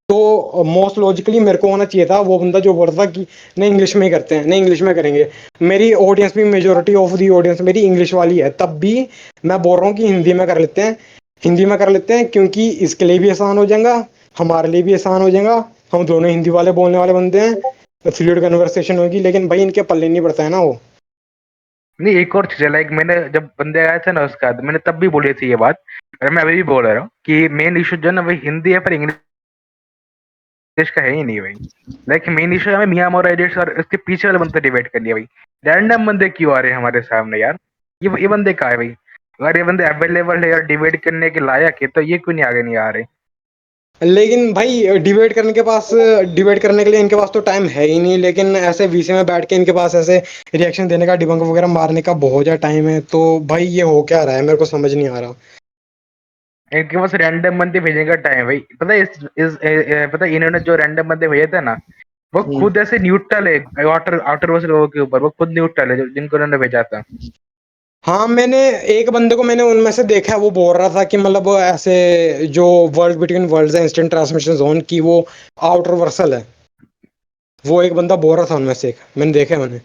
तो मोस्ट लॉजिकली मेरे को होना चाहिए था वो बंदा जो बोल रहा था कि नहीं इंग्लिश में ही करते हैं, नहीं इंग्लिश में करेंगे। मेरी ऑडियंस भी मेजोरिटी ऑफ दी ऑडियंस मेरी इंग्लिश वाली है, तब भी मैं बोल रहा हूँ कि हिंदी में कर लेते हैं, हिंदी में कर लेते हैं क्योंकि इसके लिए भी आसान हो जाएगा, हमारे लिए भी आसान हो जाएगा। हम दोनों हिंदी वाले बोलने वाले बंदे हैं, फ्लूइड कन्वर्सेशन होगी। लेकिन भाई इनके पल्ले नहीं पड़ता है ना वो। नहीं एक और चीज है, लाइक मैंने जब बंदे आए थे ना उसका मैंने तब भी बोली थी ये बात, और मैं अभी भी बोल रहा हूँ कि मेन इशू जो है ना भाई हिंदी है, पर इंग्लिश का है ही नहीं भाई। लाइक मेन इशू है मियाँ मोर एडिट्स और इसके पीछे वाले बंदे डिबेट कर लिया भाई। रैंडम बंदे क्यों आ रहे हैं हमारे सामने यार, ये बंदे कहाँ है भाई? अगर ये बंदे अवेलेबल है यार डिबेट करने के लायक है तो ये क्यों नहीं आगे नहीं आ रहे? लेकिन भाई डिबेट करने के लिए इनके पास तो टाइम है ही नहीं। लेकिन ऐसे वीसी में बैठ के इनके पास ऐसे रिएक्शन देने का, डिबंक वगैरह मारने का बहुत ज्यादा टाइम है। तो भाई ये हो क्या रहा है मेरे को समझ नहीं आ रहा। इनके पास रैंडम बंदे भेजने का टाइम भाई, पता है पता है इन्होंने जो रैंडम बंदे भेजे थे ना वो हम्म। खुद ऐसे न्यूट्रल है, आउटर आउटर वर्स लोगों के ऊपर वो खुद न्यूट्रल है जिनको उन्होंने भेजा था। हाँ मैंने एक बंदे को मैंने उनमें से देखा है, वो बोल रहा था कि मतलब वो ऐसे जो वर्ल्ड बिटवीन वर्ल्ड्स है इंस्टेंट ट्रांसमिशन जोन की वो आउटर वर्सल है। वो एक बंदा बोल रहा था उनमें से, एक मैंने देखा है मैंने।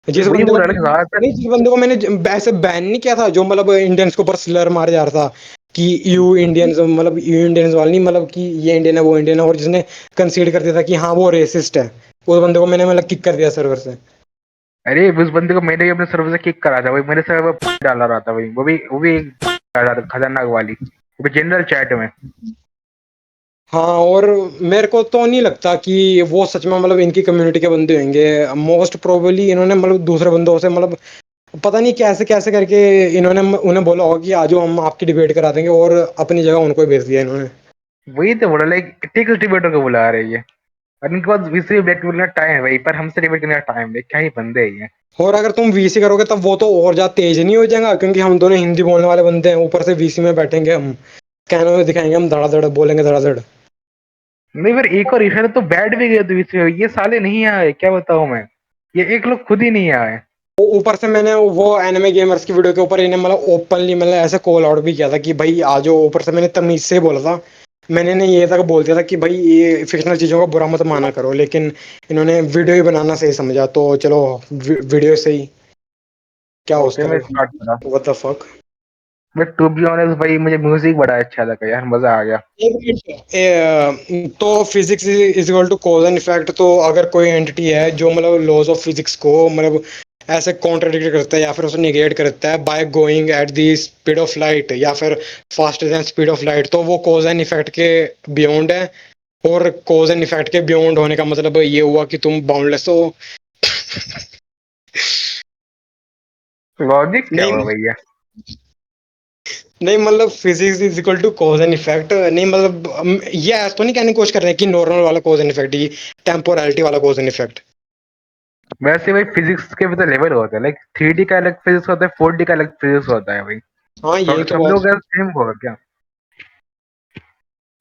जिस वही बंदे को बोल रहा है ज्यादातर। नहीं, जिस बंदे को मैंने ऐसे बैन नहीं किया था, जो मतलब इंडियंस के ऊपर स्लर मारे जा रहा था कि यू इंडियंस, मतलब यू इंडियंस वाला नहीं, मतलब कि ये इंडियन है वो इंडियन है, और जिसने कंसीड कर दिया था कि हाँ वो रेसिस्ट है, उस बंदे को मैंने मतलब किक कर दिया सर्वर से। अरे उस बंदे को मैंने भी अपने सर्वर से किक करा था, वही मेरे सर्वर पर डाला रहा था, वही वो भी एक खतरनाक वाली, वो भी जनरल चैट में। हाँ, और मेरे को तो नहीं लगता कि वो सच में मतलब इनकी कम्युनिटी के बंदे होंगे। मोस्ट प्रोबेबली इन्होंने मतलब दूसरे बंदों से मतलब पता नहीं कैसे कैसे करके इन्होंने उन्हें बोला होगा कि आज हम आपकी डिबेट करा देंगे, और अपनी जगह उनको ही भेज दिया इन्होंने। वही तो बोला, लाइक ठीक डिबेटर को बुला रही है, और इनके पास विषय डिबेट करने का टाइम है भाई, पर हमसे डिबेट करने का टाइम है क्या, ही बंदे हैं ये। और अगर तुम वीसी करोगे तब वो तो और ज्यादा तेज नहीं हो जाएगा, क्योंकि हम दोनों हिंदी बोलने वाले बंदे हैं, ऊपर से वीसी में बैठेंगे हम, कैनों में दिखाएंगे हम, धड़ाधड़ बोलेंगे धड़ाधड़। नहीं फिर एक और इशारे तो बैठ भी गए तो विषय, ये साले नहीं आए, क्या बताऊं मैं, ये एक लोग खुद ही नहीं आए। ऊपर से मैंने वो एनिमे गेमर्स की वीडियो के ऊपर इन्हें मतलब ओपनली मतलब ऐसे कॉल आउट भी किया था कि भाई आ जाओ। ऊपर से मैंने तमीज से बोला था, मैंने इन्हें ये तक बोल दिया था कि भाई ये फिक्शनल चीजों का बुरा मत माना करो, लेकिन इन्होंने वीडियो ही बनाना सही समझा, तो चलो वीडियो से ही क्या तो फिर उसका, मैं स्टार्ट करा। What the fuck. But to be honest भाई, मुझे म्यूजिक बड़ा अच्छा लगा यार, मजा आ गया। एक मिनट, तो physics is equal to cause and effect, तो अगर कोई एंटिटी है जो मतलब लॉज ऑफ फिजिक्स को मतलब ऐसे कॉन्ट्रडिक्ट करता है या फिर उसे निगेट करता है by going at the speed of light या फिर faster than speed of light, तो वो कॉज एंड इफेक्ट के बियॉन्ड है। और कॉज एंड इफेक्ट के बियॉन्ड होने का मतलब ये हुआ कि तुम बाउंडलेस हो। लॉजिक क्या हुआ नहीं भैया? नहीं, मतलब physics is equal to cause and effect नहीं, मतलब ये ऐसा तो नहीं कहने की कोशिश कर रहे हैं कि नॉर्मल वाला कॉज एंड इफेक्ट, ये टेम्पोरलिटी वाला कॉज एंड इफेक्ट। वैसे भाई फिजिक्स के भी तो लेवल होता है, लाइक 3D का अलग फिजिक्स होता है, 4D का अलग फिजिक्स होता है भाई। हाँ तो यही तो सब बात। लोग सेम होगा क्या?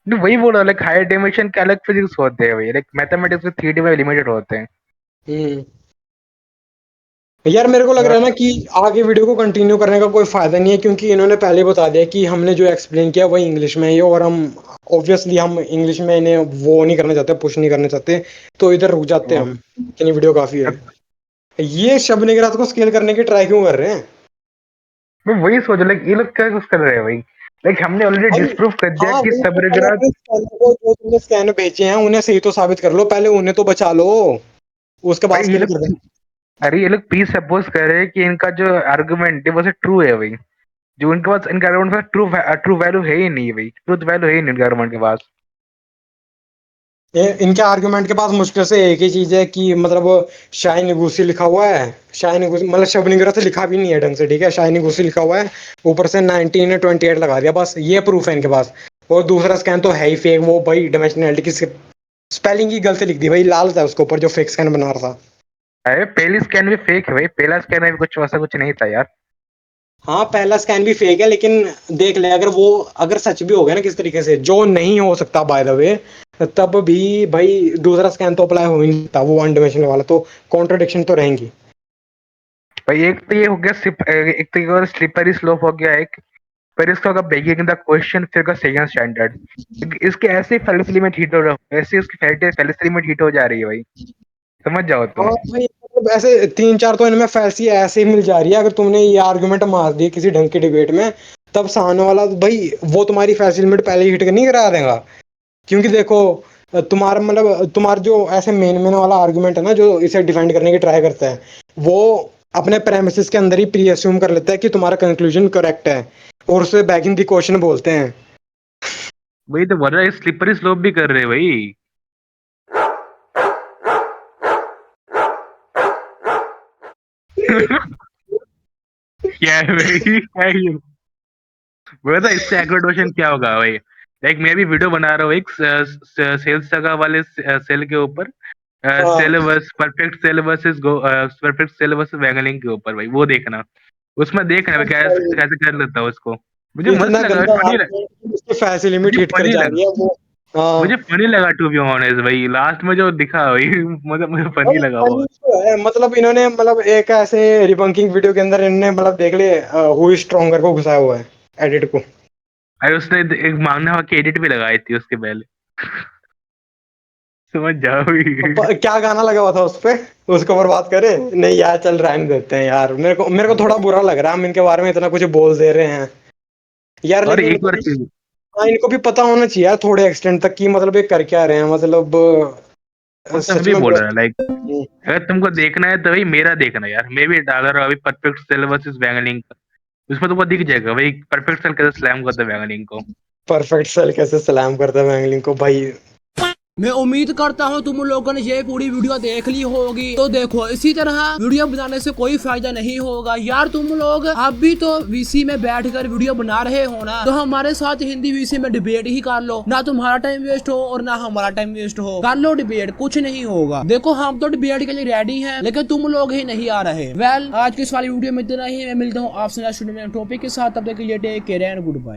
नहीं वही बोल रहा, लाइक हायर डायमेंशन के अलग फिजिक्स होते हैं भाई, लाइक मैथमेटिक्स में 3D में लिमिटेड होते हैं। हम्म। यार मेरे को लग रहा है ना कि आगे वीडियो को कंटिन्यू करने का कोई फायदा नहीं है, क्योंकि इन्होंने पहले ही बता दिया कि हमने जो एक्सप्लेन किया वही इंग्लिश में ही है, और हम ऑब्वियसली हम इंग्लिश में इन्हें वो नहीं करना चाहते, पुश नहीं करना चाहते, तो इधर रुक जाते हैं हाँ। हम कि नहीं वीडियो काफी है। अब ये शब निगरात को स्केल करने की ट्राई क्यों कर रहे हैं मैं वही सोच रहा, लाइक ये लोग क्या कुछ कर रहे हैं भाई, लाइक हमने ऑलरेडी भाई? डिस्प्रूव कर दिया हाँ कि वही तो, पहले सबरग्रात। अपने स्कैन को, जो तुमने स्कैन बेचे हैं उन्हें सही तो साबित कर लो, पहले उन्हें तो बचा लो, उसके बाद भाई ये स्केल कर लोग, दें। अरे ये लोग प्री सपोज कर रहे हैं कि इनका जो आर्गुमेंट है वो ट्रू है भाई, जो उनके पास इनका आर्गुमेंट का ट्रू ट्रू वैल्यू है ही नहीं भाई, ट्रूथ वैल्यू है ही नहीं इनके आर्गुमेंट के पास। इनके आर्गुमेंट के पास मुश्किल से एक ही चीज है कि मतलब शाइन निगुसी लिखा हुआ है, शाइन निगुसी मतलब शबनिगरा से लिखा भी नहीं है ढंग से, ठीक है, शाइन निगुसी लिखा हुआ है, ऊपर से 1928 लगा दिया, बस ये प्रूफ है इनके पास। और दूसरा स्कैन तो है ही फेक, वो भाई डायमेंशनलिटी की स्पेलिंग ही गलत लिख दी भाई, लाल था उसके ऊपर जो फेक स्कैन बना रहा था। अरे पहली स्कैन भी फेक है भाई, पहला स्कैन में भी कुछ वैसा कुछ नहीं था यार। हाँ पहला स्कैन भी फेक है, लेकिन देख ले, अगर वो अगर सच भी हो गया ना किस तरीके से, जो नहीं हो सकता बाय द वे, तब भी भाई दूसरा स्कैन तो अप्लाई हो ही नहीं सकता, वो वन डायमेंशनल वाला, तो कॉन्ट्रडिक्शन तो रहेंगी। भाई एक तो ये हो गया एक तो ये हो स्लिपरी स्लोप हो गया एक, फिर इसका होगा बेगिंग द क्वेश्चन, फिर का सेकंड स्टैंडर्ड। इसके ऐसे फेलिस लिमिट हिट हो रहा है, ऐसे इसकी फेलिस लिमिट हिट हो जा रही है भाई, समझ जाओ तुम। हाँ भाई, मतलब ऐसे तीन चार तो इनमें फैंसी ऐसे ही मिल जा रही है, अगर तुमने ये आर्गुमेंट मार दिए किसी ढंग की डिबेट में, तब सामने वाला तो भाई वो तुम्हारी फैंसी लिमिट पहले ही हिट नहीं करा देगा। क्योंकि देखो, तुम्हारा मतलब तुम्हारा जो ऐसे मेन मेन वाला आर्गुमेंट है ना, जो इसे डिफेंड करने की ट्राई करता है, वो अपने प्रेमिसेस के अंदर ही प्री अस्यूम कर लेता है कि तुम्हारा कंक्लूजन करेक्ट है, और उसे बैकिंग द क्वेश्चन बोलते हैं। भाई तो बोल रहा है स्लिपरी स्लोप भी कर रहे हैं भाई। क्या है भाई, क्या है ये? वो था इससे एक्रोडोशन क्या होगा भाई, लाइक मैं भी वीडियो बना रहा हूँ एक सेल्स जगह वाले सेल के ऊपर, हाँ cell versus perfect cell versus go perfect cell versus वैंगलिंग के ऊपर भाई, वो देखना, उसमें देखना मैं कैसे कैसे कर लेता हूँ उसको। मुझे मस्त इतना लगा, गंदा फनी, आर्गुमेंट उसकी फैंसी लिमिट मुझे हिट कर फनी जा लगा, रही है वो। हाँ मुझे फनी लगा टू बी ऑनेस्ट भाई, लास्ट में जो दिखा भाई मुझे मुझे फनी भाई, लगा फनी बहुत। तो है, मतलब इन्होंने मतलब एक ऐसे रिबंकिंग वीडियो के अंदर इन्होंने मतलब देख ले हु इज स्ट्रोंगर को घुसाया हुआ है, एडिट को। अरे उसने एक मांगने की एडिट भी लगाई थी उसके पहले। समझ जाओ क्या गाना लगा हुआ था उस पे, उसको बर्बाद करे? नहीं यार चल रहने देते हैं यार, मेरे को थोड़ा बुरा लग रहा है, हम इनके बारे में इतना कुछ बोल दे रहे हैं यार, और लेकिन एक और चीज, हाँ इनको भी पता होना चाहिए यार थोड़े एक्सटेंट तक कि मतलब ये कर क्या रहे हैं, मतलब वो तो मैं सच भी में बोल रहा लाइक अगर तुमको देखना है तो भाई मेरा देखना यार, मैं भी डाल रहा हूँ अभी परफेक्ट सेल वर्सेस वैंगलिंग का, उसमें तुमको दिख जाएगा भाई परफेक्ट सेल कैसे स्लैम करता है वैंगलिंग को। परफेक्ट सेल कैसे सलाम करता है वैंगलिंग को भाई। मैं उम्मीद करता हूँ तुम लोगों ने ये पूरी वीडियो देख ली होगी। तो देखो इसी तरह वीडियो बनाने से कोई फायदा नहीं होगा यार, तुम लोग अब भी तो वीसी में बैठकर वीडियो बना रहे हो ना, तो हमारे साथ हिंदी वीसी में डिबेट ही कर लो ना, तुम्हारा टाइम वेस्ट हो और ना हमारा टाइम वेस्ट हो, कर लो डिबेट, कुछ नहीं होगा। देखो हम तो डिबेट के लिए रेडी हैं, लेकिन तुम लोग ही नहीं आ रहे। वेल आज की इस वाली वीडियो में इतना ही, मैं मिलता हूँ आपसे नेक्स्ट वीडियो में टॉपिक के साथ, तब तक के लिए take care and good bye.